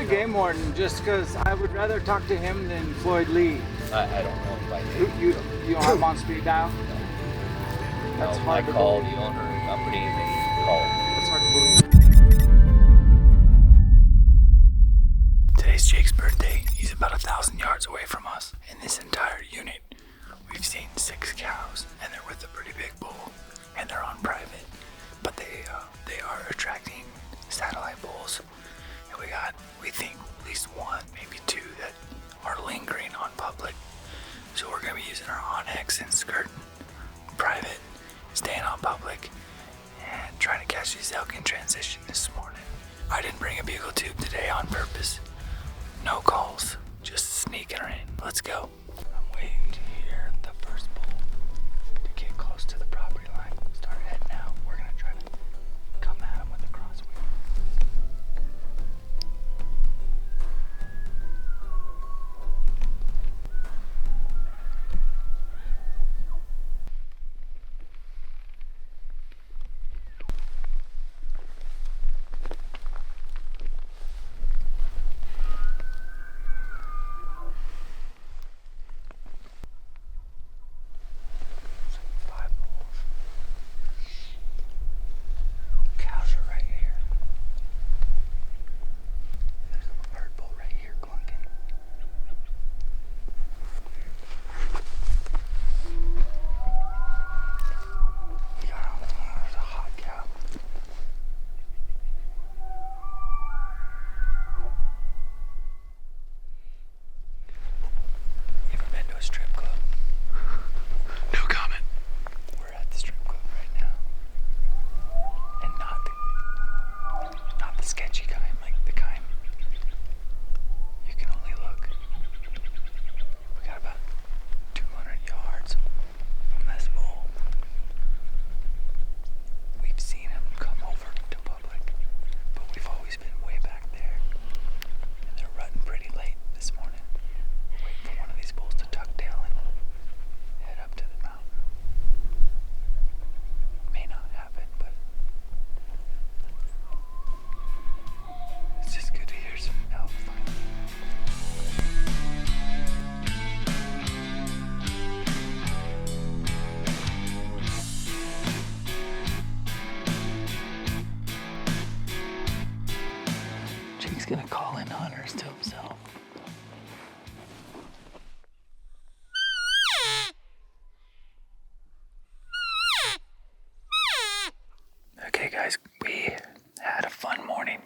game warden just because I would rather talk to him than Floyd Lee. I don't know if I did. You don't have him on speed dial? That's hard to called believe. the owner company and they called. That's hard to believe. Today's Jake's birthday. He's about 1,000 yards away from us. In this entire unit, we've seen 6 cows, and they're with a pretty big bull, and they're on private. But they are attracting satellite bulls, and we think at least 1, maybe 2 that are lingering on public. So we're gonna be using our Onyx and skirting private, staying on public, and trying to catch these elk in transition this morning. I didn't bring a bugle tube today on purpose. No calls, just sneaking her in. Let's go. I'm waiting to hear the first bull to get close to the property line. Start heading out. We're gonna try to come at him with the crosswind. Jake's gonna call in hunters to himself. Okay guys, we had a fun morning.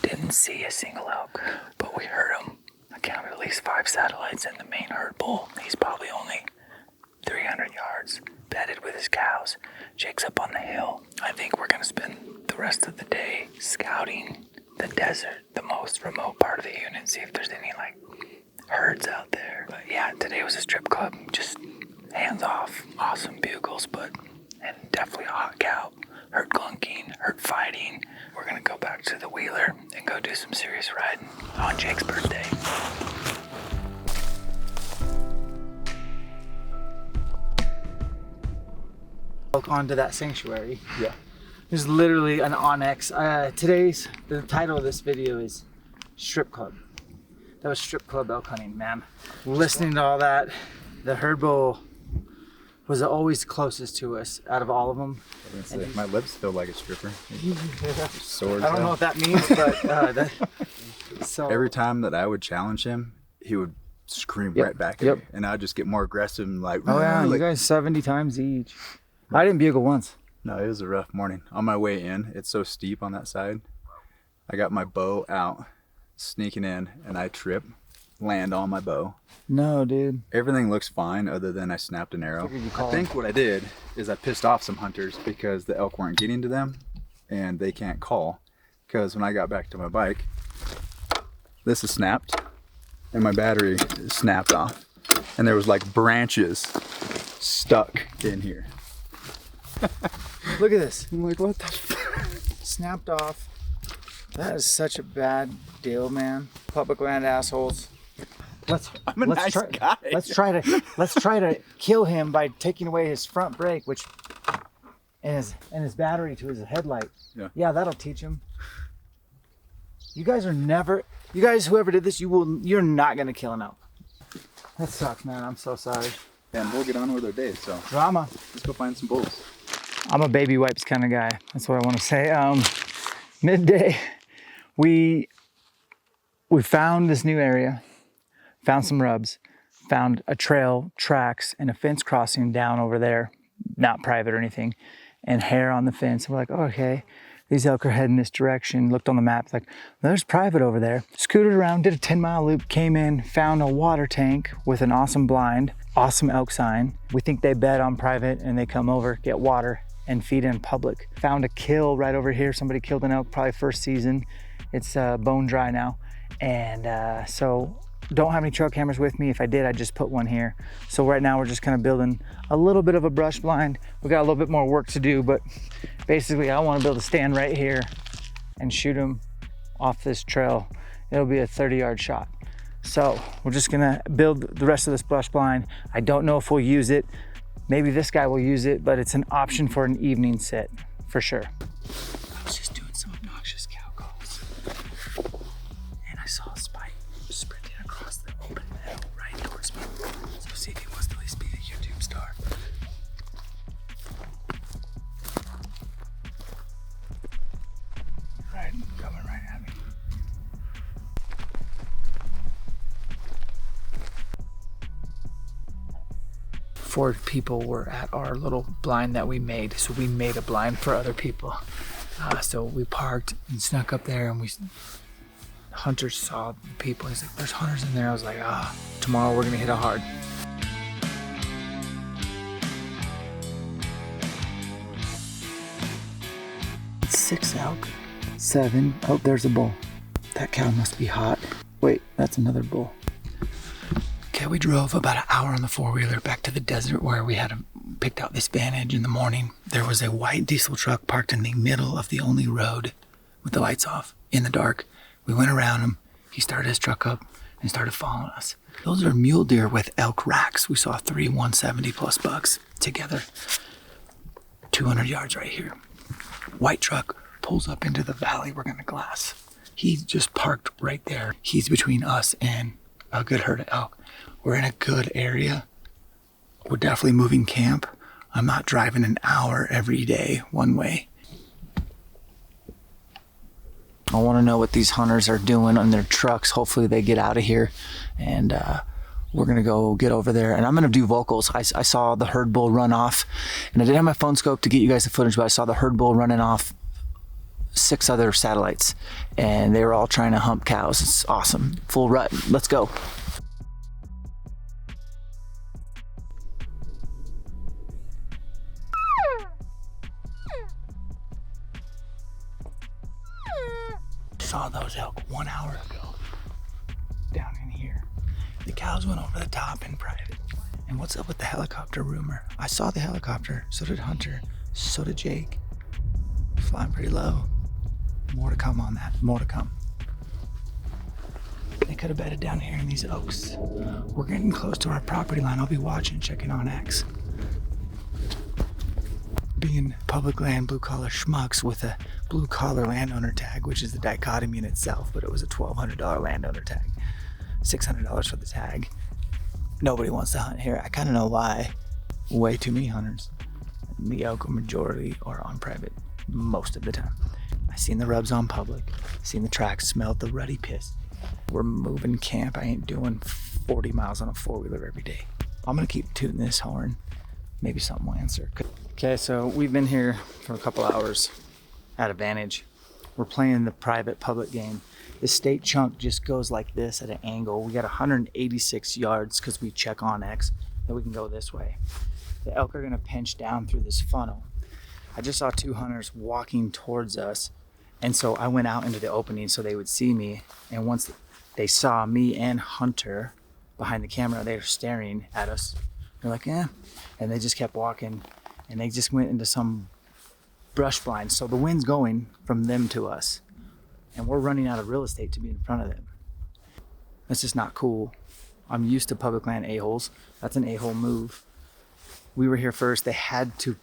Didn't see a single elk, but we heard them. I counted at least 5 satellites and the main herd bull. He's probably only 300 yards, bedded with his cows. Jake's up on the hill. I think we're gonna spend the rest of the day scouting the desert, the most remote part of the unit, see if there's any like herds out there. But yeah, today was a strip club, just hands off, awesome bugles, and definitely a hot cow. Herd clunking, herd fighting. We're gonna go back to the wheeler and go do some serious riding on Jake's birthday. Onto that sanctuary. Yeah. There's literally an Onyx. The title of this video is Strip Club. That was strip club elk hunting, man. Listening to all that, the herd bull was always closest to us out of all of them. My lips feel like a stripper. Swords I don't know what that means, but so every time that I would challenge him, he would scream right back at me, and I'd just get more aggressive and like, oh yeah, you guys 70 times each. I didn't bugle once. No, it was a rough morning. On my way in, it's so steep on that side. I got my bow out, sneaking in, and I trip, land on my bow. No, dude. Everything looks fine other than I snapped an arrow. I think what I did is I pissed off some hunters because the elk weren't getting to them and they can't call. Because when I got back to my bike, this is snapped and my battery snapped off. And there was like branches stuck in here. Look at this. I'm like, what the fuck? Snapped off. That is such a bad deal, man. Public land assholes. I'm a nice guy. Let's try to kill him by taking away his front brake, and his battery to his headlight. Yeah. Yeah, that'll teach him. You guys are never, you guys, whoever did this, you're not gonna kill an elk. That sucks, man. I'm so sorry. And we'll get on with our day, so Drama. let's go find some bulls. I'm a baby wipes kind of guy. That's what I want to say. Midday, we found this new area, found some rubs, found a trail, tracks, and a fence crossing down over there, not private or anything, and hair on the fence. We're like, oh, okay, these elk are heading this direction. Looked on the map, like, there's private over there. Scooted around, did a 10-mile loop, came in, found a water tank with an awesome blind, awesome elk sign. We think they bed on private and they come over, get water, and feed in public. Found a kill right over here. Somebody killed an elk, probably first season. It's bone dry now. And so don't have any trail cameras with me. If I did, I'd just put one here. So right now we're just kind of building a little bit of a brush blind. We got a little bit more work to do, but basically I want to build a stand right here and shoot them off this trail. It'll be a 30-yard shot. So we're just gonna build the rest of this brush blind. I don't know if we'll use it. Maybe this guy will use it, but it's an option for an evening sit, for sure. I was just doing some obnoxious cow calls, and I saw a spike sprinting across the open meadow right towards me. So see if he wants to at least be a YouTube star. Right, coming right at me. Four people were at our little blind that we made. So we made a blind for other people. So we parked and snuck up there, and hunters saw people. He's like, there's hunters in there. I was like, tomorrow we're gonna hit it hard. It's 6 elk, 7. Oh, there's a bull. That cow must be hot. Wait, that's another bull. Okay, we drove about an hour on the four-wheeler back to the desert where we had picked out this vantage in the morning. There was a white diesel truck parked in the middle of the only road with the lights off in the dark. We went around him. He started his truck up and started following us. Those are mule deer with elk racks. We saw 3 170 plus bucks together. 200 yards right here. White truck pulls up into the valley we're gonna glass. He just parked right there. He's between us and a good herd of elk. We're in a good area. We're definitely moving camp. I'm not driving an hour every day one way. I want to know what these hunters are doing on their trucks. Hopefully they get out of here, and we're gonna go get over there, and I'm gonna do vocals. I saw the herd bull run off, and I didn't have my phone scope to get you guys the footage, but I saw the herd bull running off 6 other satellites, and they were all trying to hump cows. It's awesome. Full rut. Let's go. Saw those elk 1 hour ago down in here. The cows went over the top in private. And what's up with the helicopter rumor? I saw the helicopter, so did Hunter, so did Jake. Flying pretty low. More to come on that, more to come. They could have bedded down here in these oaks. We're getting close to our property line. I'll be watching, checking on X. Being public land blue collar schmucks with a blue collar landowner tag, which is the dichotomy in itself, but it was a $1,200 landowner tag, $600 for the tag. Nobody wants to hunt here. I kind of know why. Way too many hunters. The elk majority are on private most of the time. I seen the rubs on public, seen the tracks, smelled the ruddy piss. We're moving camp. I ain't doing 40 miles on a four-wheeler every day. I'm gonna keep tooting this horn. Maybe something will answer. Okay, so we've been here for a couple hours at a vantage. We're playing the private public game. The state chunk just goes like this at an angle. We got 186 yards because we check on X, and we can go this way. The elk are gonna pinch down through this funnel. I just saw 2 hunters walking towards us, and so I went out into the opening so they would see me, and once they saw me and Hunter behind the camera, they were staring at us. They're like, eh, and they just kept walking, and they just went into some brush blind. So the wind's going from them to us, and we're running out of real estate to be in front of them. That's just not cool. I'm used to public land a-holes. That's an a-hole move. We were here first. They had to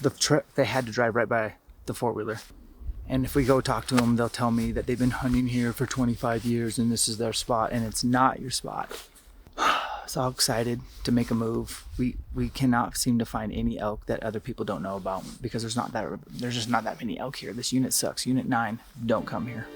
drive right by the four-wheeler, And if we go talk to them, they'll tell me that they've been hunting here for 25 years and this is their spot, and it's not your spot. So I'm excited to make a move. We cannot seem to find any elk that other people don't know about because there's just not that many elk here. This unit sucks. Unit 9, don't come here.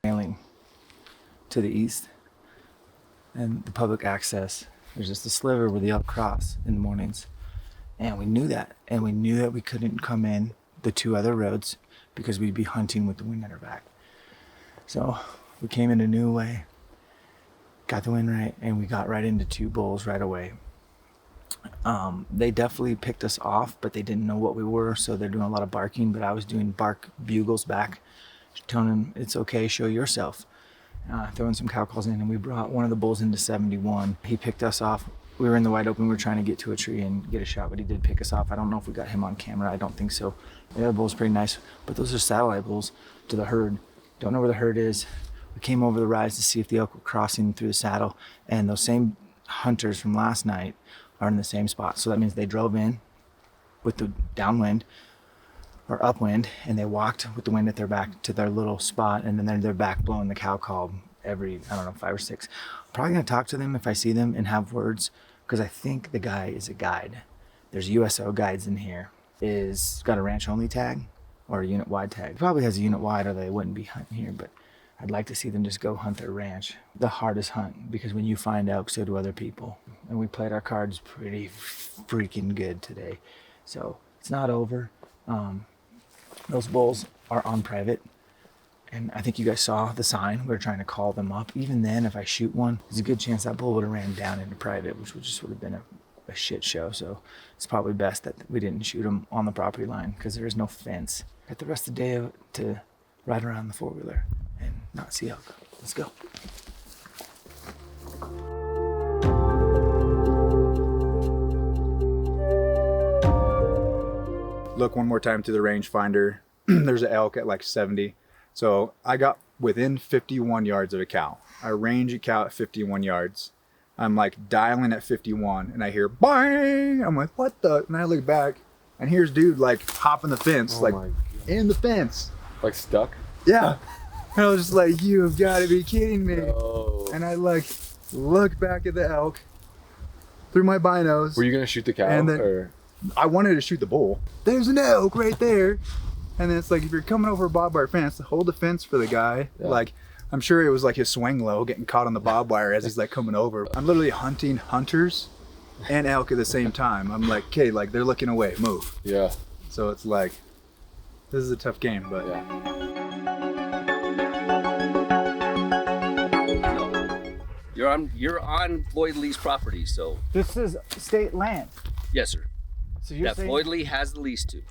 Railing to the east and the public access. There's just a sliver where the elk cross in the mornings. And we knew that. And we knew that we couldn't come in the 2 other roads because we'd be hunting with the wind at our back. So we came in a new way, got the wind right, and we got right into 2 bulls right away. They definitely picked us off, but they didn't know what we were, so they're doing a lot of barking, but I was doing bark bugles back, telling them it's okay, show yourself. Throwing some cow calls in, and we brought one of the bulls into 71. He picked us off. We were in the wide open. We were trying to get to a tree and get a shot, but he did pick us off. I don't know if we got him on camera. I don't think so. The other bull's pretty nice, but those are satellite bulls to the herd. Don't know where the herd is. We came over the rise to see if the elk were crossing through the saddle, and those same hunters from last night are in the same spot. So that means they drove in with the downwind or upwind, and they walked with the wind at their back to their little spot, and then they're back blowing the cow call every, 5 or 6. I'm probably gonna talk to them if I see them and have words, because I think the guy is a guide. There's USO guides in here. Is got a ranch only tag or a unit wide tag. He probably has a unit wide or they wouldn't be hunting here, but I'd like to see them just go hunt their ranch. The hardest hunt, because when you find elk, so do other people. And we played our cards pretty freaking good today. So it's not over. Those bulls are on private. And I think you guys saw the sign. We were trying to call them up. Even then, if I shoot one, there's a good chance that bull would have ran down into private, which would have been a shit show. So it's probably best that we didn't shoot him on the property line because there is no fence. Got the rest of the day to ride around the 4-wheeler and not see elk. Let's go. Look one more time to the rangefinder. There's an elk at like 70. So I got within 51 yards of a cow. I range a cow at 51 yards. I'm like dialing at 51 and I hear bang. I'm like, what the? And I look back and here's dude like hopping the fence, like in the fence. Like stuck? Yeah. And I was just like, you've got to be kidding me. No. And I like look back at the elk through my binos. Were you gonna shoot the cow? And then or? I wanted to shoot the bull. There's an elk right there. And then it's like, if you're coming over a barbed wire fence, hold the fence for the guy. Yeah. Like, I'm sure it was like his swing low getting caught on the barbed wire as he's like coming over. I'm literally hunting hunters and elk at the same time. I'm like, okay, like they're looking away, move. Yeah. So it's like, this is a tough game, but Yeah. You're on Floyd Lee's property, so This is state land. yes, sir. So you're That saying, Floyd Lee has the lease to.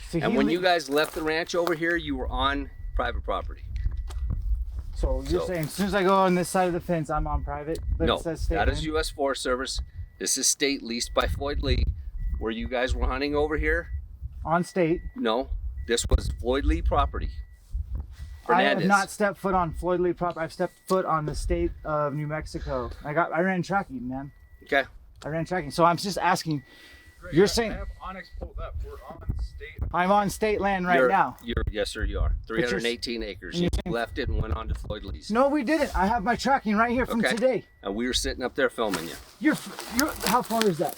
so And he when le- you guys left the ranch over here, you were on private property. So you're So- saying as soon as I go on this side of the fence, I'm on private? But No, it says state that is land? U.S. Forest Service. This is state leased by Floyd Lee. Where you guys were hunting over here, On state. no, this was Floyd Lee property. Fernandez. have not stepped foot on Floyd Lee property. I've stepped foot on the state of New Mexico. I ran tracking, man. Okay. I ran tracking. So I'm just asking. You're saying I have Onyx pulled up. We're on state. I'm on state land right now. Yes, sir, you are. 318 acres. and You you're saying- left it and went on to Floyd Lee's. No, we didn't. I have my tracking right here from Okay. today. And we were sitting up there filming you. You're. How far is that?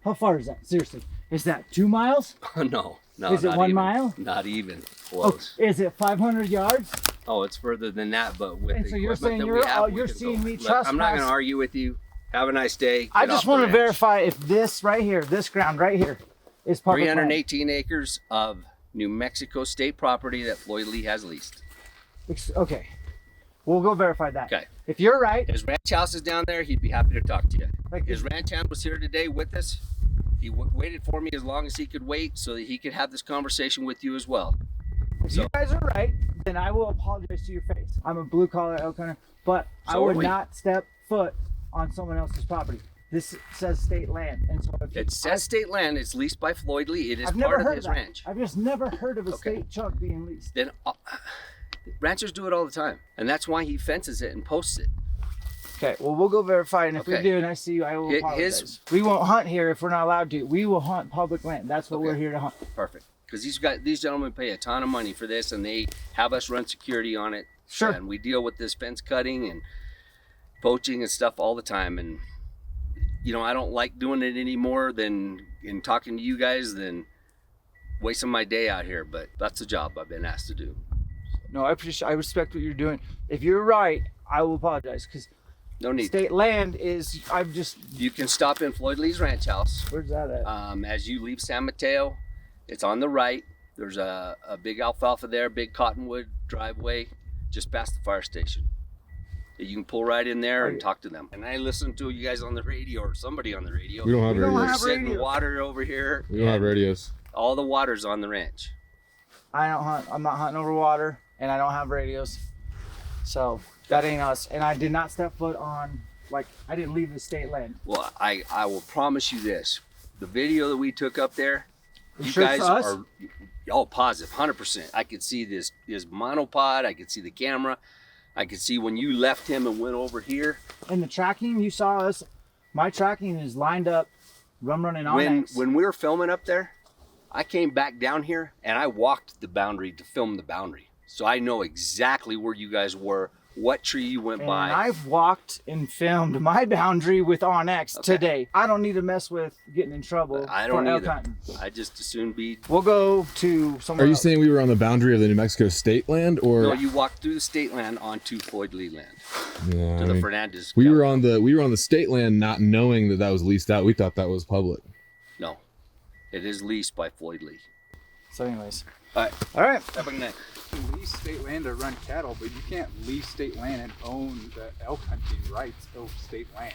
How far is that? Seriously, is that 2 miles? No. Is it not 1 even. mile? Not even Oh, close. is it 500 yards? Oh, it's further than that, but with And the so you're equipment saying that you're- we have, oh, we you're can seeing go. me Look, I'm not going trespass. to argue with you. Have a nice day. I Get just off want the to ranch. verify if this right here, this ground right here, is public land. 318 acres of New Mexico state property that Floyd Lee has leased. Okay, we'll go verify that. Okay. If you're right, His ranch house is down there. He'd be happy to talk to you. like, His ranch hand was here today with us. He waited for me as long as he could wait so that he could have this conversation with you as well. if you guys are right, then I will apologize to your face. I'm a blue collar elk hunter, but I So are would we. not step foot on someone else's property. This says state land, and so if It says state land. It's leased by Floyd Lee. It is I've never part of heard his of that. ranch. I've just never heard of a Okay. state chunk being leased. Then ranchers do it all the time, and that's why he fences it and posts it. Okay, well, we'll go verify, and if we Okay. do and I see you, I will His- apologize. We won't hunt here if we're not allowed to. We will hunt public land. That's what Okay. we're here to hunt. Perfect. Because these gentlemen pay a ton of money for this, and they have us run security on it. Sure. And we deal with this fence cutting and poaching and stuff all the time. And I don't like doing it anymore than in talking to you guys than wasting my day out here. But that's the job I've been asked to do. No, I respect what you're doing. If you're right, I will apologize because No need. state land is. I'm just. You can stop in Floyd Lee's ranch house. Where's that at? As you leave San Mateo, it's on the right. There's a big alfalfa there, big cottonwood driveway, just past the fire station. You can pull right in there and talk to them. And I listen to you guys on the radio or somebody on the radio. We don't have We don't radios. have Sitting radios. water over here. We don't have and radios. All the water's on the ranch. I don't hunt. I'm not hunting over water, and I don't have radios. So that ain't us. And I did not step foot on. Like I didn't leave the state land. Well, I will promise you this: the video that we took up there, You you sure guys it's us? are all positive, 100%. I could see this monopod. I could see the camera. I could see when you left him and went over here. And the tracking you saw us. My tracking is lined up. Rum running Onyx. When we were filming up there, I came back down here and I walked the boundary to film the boundary. So I know exactly where you guys were, what tree you went And by. I've walked and filmed my boundary with Onyx today. I don't need to mess with getting in trouble I don't for elk either. hunting. I just as soon be. We'll go to somewhere Are you else. saying we were on the boundary of the New Mexico state land, or No, you walked through the state land onto Floyd Lee land Yeah, to I the mean, Fernandez. we County. were on the state land, not knowing that was leased out. We thought that was public. No, it is leased by Floyd Lee. So anyways. All right. All right. Have a good night. You can lease state land to run cattle, but you can't lease state land and own the elk hunting rights of state land.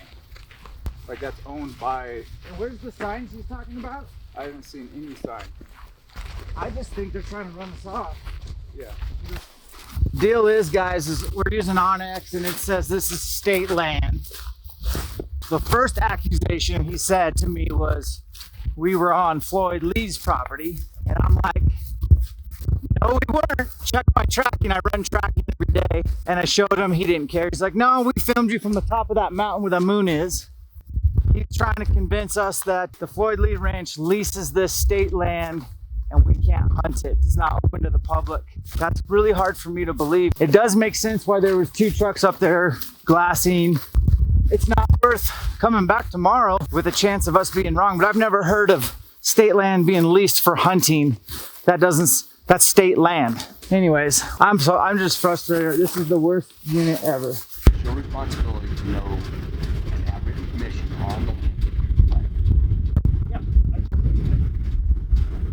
Like that's owned by. And where's the signs he's talking about? I haven't seen any sign. I just think they're trying to run us off. Yeah. Deal is, guys, is we're using Onyx and it says this is state land. The first accusation he said to me was we were on Floyd Lee's property. And I'm like, no, we weren't. Check my tracking. I run tracking every day. And I showed him. He didn't care. He's like, no, we filmed you from the top of that mountain where the moon is. He's trying to convince us that the Floyd Lee Ranch leases this state land and we can't hunt it. It's not open to the public. That's really hard for me to believe. It does make sense why there was 2 trucks up there glassing. It's not worth coming back tomorrow with a chance of us being wrong, but I've never heard of state land being leased for hunting. That's state land. Anyways, I'm just frustrated. This is the worst unit ever. Your responsibility to know and have written permission on the land. Yeah,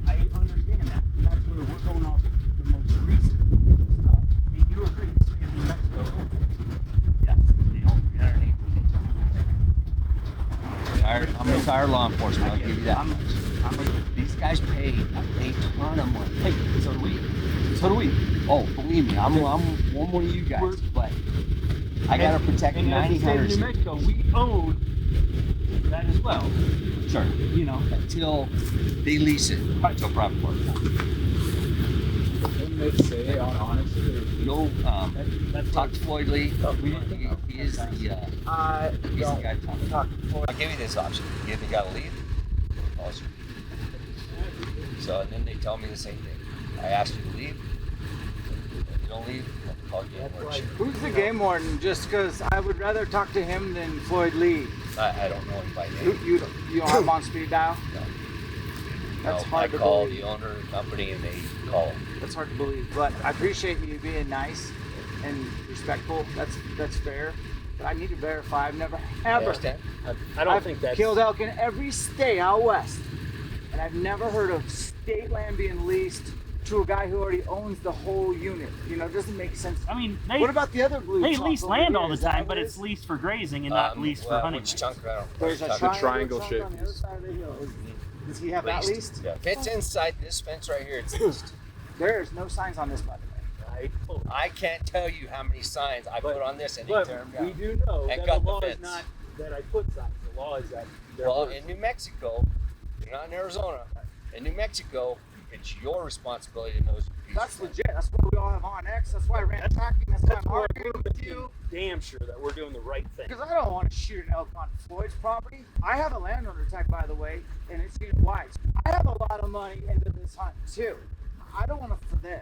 I understand that. That's where we're going off the most recent stuff. And you agree, the state of New Mexico. Yes, they own 318. I'm retired law enforcement. I'll give you that much. These guys pay a ton of money. Hey, so do we. So do we. Oh, believe me, I'm one more of you guys, but I gotta protect 90 hunters. New Mexico, we own that as well. Sure. You know. Until they lease it to a private party. Didn't they say on Onyx go talk to Floyd Lee. He is the he's the guy to talk to. I'll give you this option. You either got to leave, or else so, and then they tell me the same thing. I asked you to leave. If you don't leave, I'll call game warden. Who's the game warden? Just because I would rather talk to him than Floyd Lee. I don't know him by name. You don't have him on speed dial? No. That's No, hard to I call believe. the owner of the company and they call him. That's hard to believe, but I appreciate you being nice and respectful. That's fair. But I need to verify. I've never I ever. understand. I've killed elk in every state out west, and I've never heard of state land being leased to a guy who already owns the whole unit. You know, it doesn't make sense. I mean, What about the other blue? they chunk lease over land here? all the Is that time, what but it it's is? leased for grazing and not leased for hunting. Which chunk? I don't There's a know. triangle chunk shape. on the other side of the hill. Does he have that leased? Yeah. If it's inside this fence right here, it's leased. There's no signs on this, by the way. I can't tell you how many signs I put on this and they But tear them we down. do know And that cut the the law is fence. not that I put signs. The law is that they're Well, first. in New Mexico, you're not in Arizona. In New Mexico, it's your responsibility to know. That's legit. That's why we all have on X. That's why I ran tracking. That's why I'm That's why arguing we're with you. damn sure that we're doing the right thing. Because I don't want to shoot an elk on Floyd's property. I have a landowner tag, by the way, and it's unit wide. I have a lot of money into this hunt too. I don't want to for them.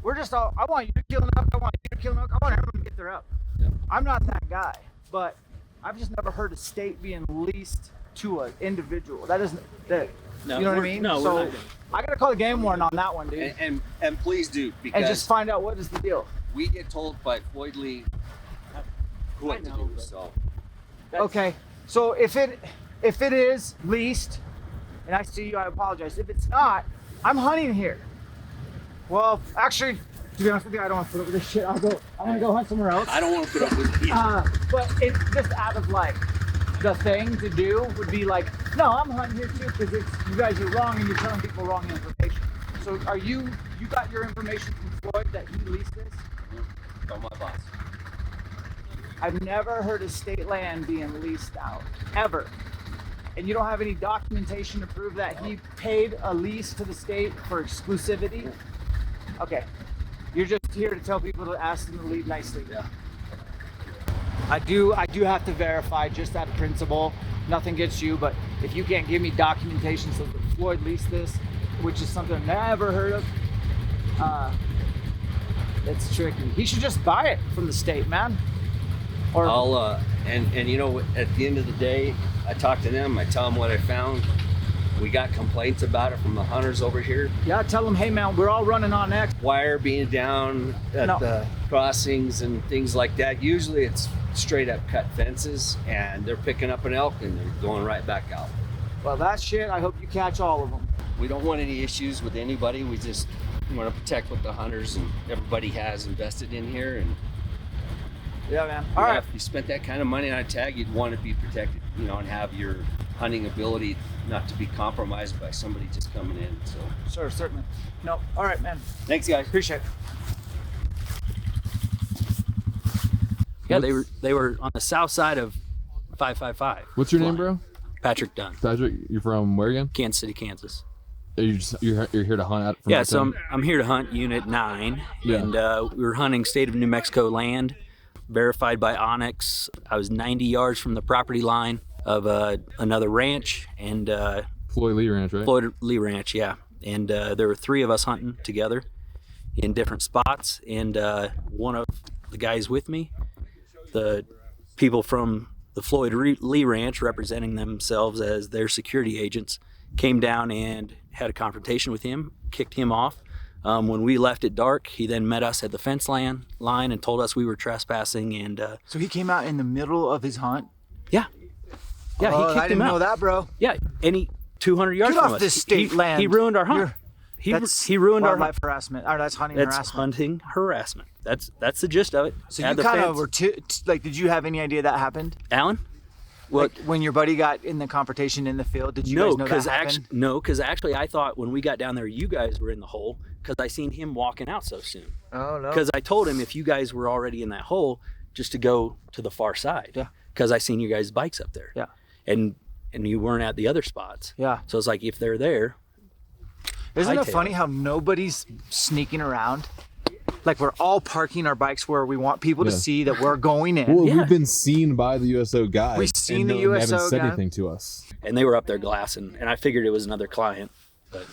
We're just all. I want you to kill an elk. I want you to kill an elk. I want everyone to get their elk. Yeah. I'm not that guy, but I've just never heard a state being leased to an individual. That isn't that. No, you know what I we're- mean? no, we're so not gonna. I gotta call the game warden on that one, dude, And please do, because and just find out what is the deal. we get told by Floyd Lee what to know, do. but- So Okay, so if it is leased, and I see you, I apologize. If it's not, I'm hunting here. Well, actually, to be honest with you, I don't want to put up with this shit. I'm gonna go hunt somewhere else. I don't want to put up with it. But it just out of like the thing to do would be like, no, I'm hunting here too because you guys are wrong and you're telling people wrong information. So are you got your information from Floyd that he leased this? From my boss. I've never heard of state land being leased out, ever. And you don't have any documentation to prove that he paid a lease to the state for exclusivity? Okay. You're just here to tell people to ask them to leave nicely. Yeah. I do have to verify just that principle. Nothing gets you, but if you can't give me documentation so that Floyd leased this, which is something I've never heard of, it's tricky. He should just buy it from the state, man. Or I'll and you know, at the end of the day, I talk to them. I tell them what I found. We got complaints about it from the hunters over here. yeah, tell them, hey man, we're all running on X. Wire being down at No. the crossings and things like that. Usually it's straight up cut fences, and they're picking up an elk and they're going right back out. Well, that shit, I hope you catch all of them. We don't want any issues with anybody. We just want to protect what the hunters and everybody has invested in here. And Yeah, man. All right. if you spent that kind of money on a tag, you'd want to be protected, you know, and have your hunting ability not to be compromised by somebody just coming in. So Sure, certainly. No. All right, man. thanks, guys. Appreciate it. Yeah, they were on the south side of 555. What's your name, bro? Patrick Dunn, Patrick. You're from where again? Kansas City, Kansas. Are you you're here to hunt out from Yeah, out so there? I'm here to hunt Unit 9, Yeah. and we were hunting state of New Mexico land, verified by Onyx. I was 90 yards from the property line of another ranch, and Floyd Lee Ranch, right? Floyd Lee Ranch, yeah. And there were 3 of us hunting together in different spots, and one of the guys with me, the people from the Floyd Lee Ranch representing themselves as their security agents, came down and had a confrontation with him, kicked him off. When we left at dark, he then met us at the fence line and told us we were trespassing. And So he came out in the middle of his hunt? yeah, he kicked I didn't him out. know that, bro. Yeah, and he 200 yards Get from off us. this state he, land. He ruined our hunt. He ruined our hunt. wildlife harassment. Or that's hunting That's harassment. hunting harassment. That's the gist of it. So Had you the kind of fence. were like, did you have any idea that happened? Alan? Well, Like when your buddy got in the confrontation in the field, did you guys know that happened? because actually I thought when we got down there, you guys were in the hole because I seen him walking out so soon. Oh no. Because I told him if you guys were already in that hole, just to go to the far side. Yeah. Because I seen you guys' bikes up there. Yeah. And you weren't at the other spots. Yeah. So it's like if they're there, Isn't it hightail funny it. how nobody's sneaking around? Like we're all parking our bikes where we want people to Yeah. see that we're going in. Well, we've been seen by the USO guys. We've seen and the they USO haven't said guy. anything to us. And they were up there glassing, and I figured it was another client.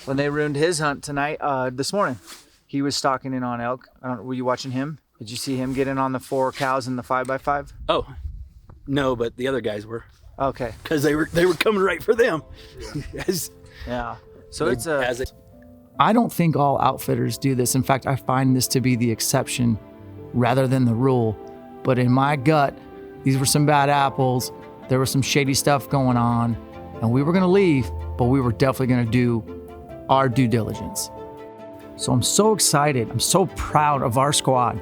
When they ruined his hunt tonight, this morning, he was stalking in on elk. Were you watching him? Did you see him get in on the 4 cows and the 5x5? Oh, no, but the other guys were, Okay. because they were coming right for them. As Yeah. So it's a. as it, I don't think all outfitters do this. In fact, I find this to be the exception rather than the rule. But in my gut, these were some bad apples. There was some shady stuff going on, and we were going to leave, but we were definitely going to do our due diligence. So I'm so excited. I'm so proud of our squad.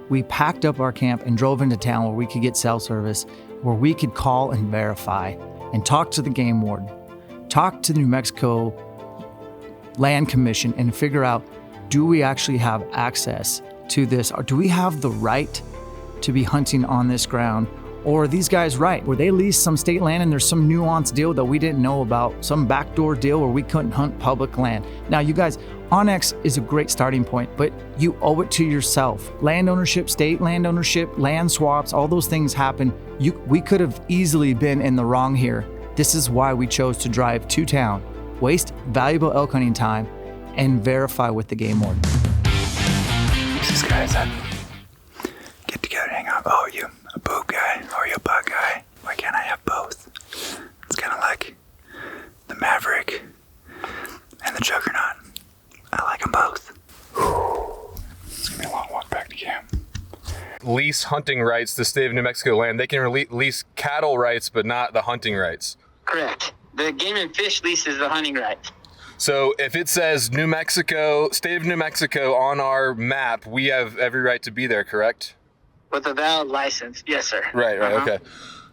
We packed up our camp and drove into town where we could get cell service, where we could call and verify and talk to the game warden, talk to the New Mexico Land Commission and figure out, do we actually have access to this? Or do we have the right to be hunting on this ground? Or are these guys right? Where they lease some state land and there's some nuanced deal that we didn't know about, some backdoor deal where we couldn't hunt public land. Now, you guys, Onyx is a great starting point, but you owe it to yourself. Land ownership, state land ownership, land swaps, all those things happen. We could have easily been in the wrong here. This is why we chose to drive to town, waste valuable elk hunting time, and verify with the game warden. These guys that get together and hang out. Oh, are you a boob guy or are you a bug guy? Why can't I have both? It's kind of like the Maverick and the Juggernaut. I like them both. It's gonna be a long walk back to camp. Lease hunting rights to the state of New Mexico land. They can lease cattle rights, but not the hunting rights. Correct. The Game and Fish leases the hunting rights. So if it says New Mexico, state of New Mexico on our map, we have every right to be there, correct? With a valid license. Yes, sir. Right, Uh-huh. okay.